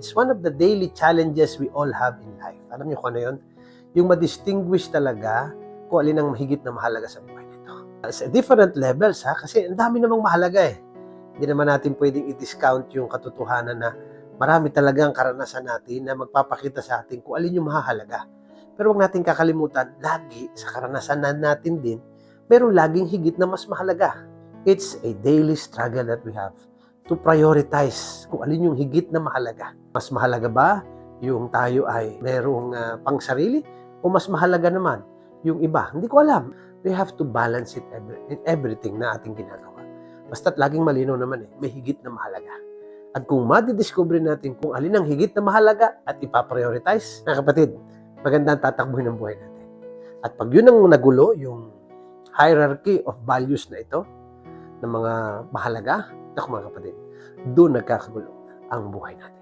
it's one of the daily challenges we all have in life. Alam niyo kung ano yun? Yung ma-distinguish talaga kung alin ang mahigit na mahalaga sa buhay nito. Sa different levels, kasi ang dami namang mahalaga eh. Hindi naman natin pwedeng i-discount yung katotohanan na marami talagang karanasan natin na magpapakita sa atin kung alin yung mahalaga. Pero huwag natin kakalimutan, lagi sa karanasan natin din, merong laging higit na mas mahalaga. It's a daily struggle that we have to prioritize kung alin yung higit na mahalaga. Mas mahalaga ba yung tayo ay merong pangsarili o mas mahalaga naman yung iba? Hindi ko alam. We have to balance it in everything na ating ginagawa. Basta't laging malinaw naman may higit na mahalaga. At kung madidiscover natin kung alin ang higit na mahalaga at ipaprioritize, mga kapatid, magandang tatakbuhin ang buhay natin. At pag yun ang nagulo, yung hierarchy of values na ito, ng mga mahalaga, mga kapatid, doon nagkakagulo ang buhay natin.